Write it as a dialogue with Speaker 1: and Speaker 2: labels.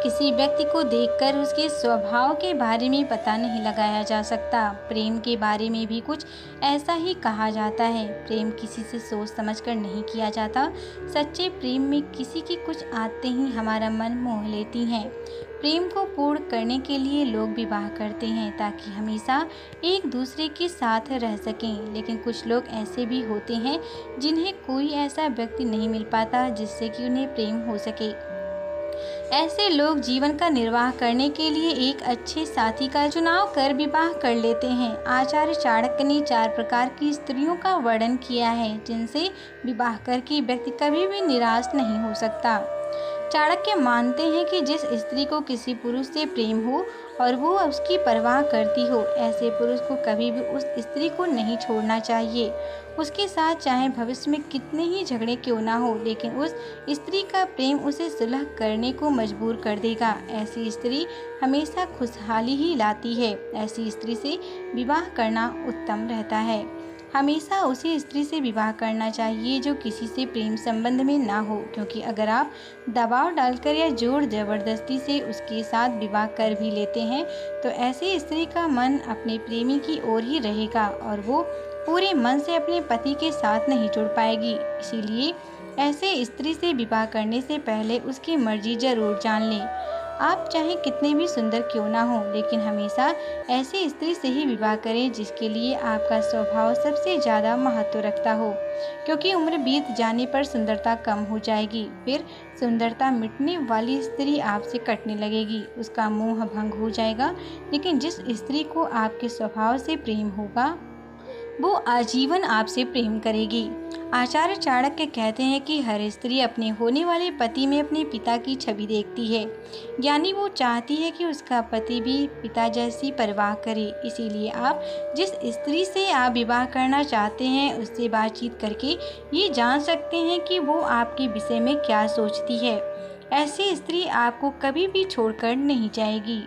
Speaker 1: किसी व्यक्ति को देखकर उसके स्वभाव के बारे में पता नहीं लगाया जा सकता। प्रेम के बारे में भी कुछ ऐसा ही कहा जाता है। प्रेम किसी से सोच समझकर नहीं किया जाता। सच्चे प्रेम में किसी की कुछ आते ही हमारा मन मोह लेती हैं। प्रेम को पूर्ण करने के लिए लोग विवाह करते हैं ताकि हमेशा एक दूसरे के साथ रह सकें। लेकिन कुछ लोग ऐसे भी होते हैं जिन्हें कोई ऐसा व्यक्ति नहीं मिल पाता जिससे कि उन्हें प्रेम हो सके। ऐसे लोग जीवन का निर्वाह करने के लिए एक अच्छे साथी का चुनाव कर विवाह कर लेते हैं। आचार्य चाणक्य ने 4 प्रकार की स्त्रियों का वर्णन किया है जिनसे विवाह करके व्यक्ति कभी भी निराश नहीं हो सकता। चाणक्य मानते हैं कि जिस स्त्री को किसी पुरुष से प्रेम हो और वो उसकी परवाह करती हो, ऐसे पुरुष को कभी भी उस स्त्री को नहीं छोड़ना चाहिए। उसके साथ चाहे भविष्य में कितने ही झगड़े क्यों ना हो, लेकिन उस स्त्री का प्रेम उसे सुलह करने को मजबूर कर देगा। ऐसी स्त्री हमेशा खुशहाली ही लाती है। ऐसी स्त्री से विवाह करना उत्तम रहता है। हमेशा उसी स्त्री से विवाह करना चाहिए जो किसी से प्रेम संबंध में ना हो, क्योंकि अगर आप दबाव डालकर या जोर जबरदस्ती से उसके साथ विवाह कर भी लेते हैं तो ऐसी स्त्री का मन अपने प्रेमी की ओर ही रहेगा और वो पूरे मन से अपने पति के साथ नहीं जुड़ पाएगी। इसीलिए ऐसे स्त्री से विवाह करने से पहले उसकी मर्जी जरूर जान लें। आप चाहे कितने भी सुंदर क्यों ना हो, लेकिन हमेशा ऐसी स्त्री से ही विवाह करें जिसके लिए आपका स्वभाव सबसे ज़्यादा महत्व रखता हो, क्योंकि उम्र बीत जाने पर सुंदरता कम हो जाएगी। फिर सुंदरता मिटने वाली स्त्री आपसे कटने लगेगी, उसका मोह भंग हो जाएगा। लेकिन जिस स्त्री को आपके स्वभाव से प्रेम होगा वो आजीवन आपसे प्रेम करेगी। आचार्य चाणक्य कहते हैं कि हर स्त्री अपने होने वाले पति में अपने पिता की छवि देखती है, यानी वो चाहती है कि उसका पति भी पिता जैसी परवाह करे। इसीलिए आप जिस स्त्री से आप विवाह करना चाहते हैं उससे बातचीत करके ये जान सकते हैं कि वो आपके विषय में क्या सोचती है। ऐसी स्त्री आपको कभी भी छोड़कर नहीं जाएगी।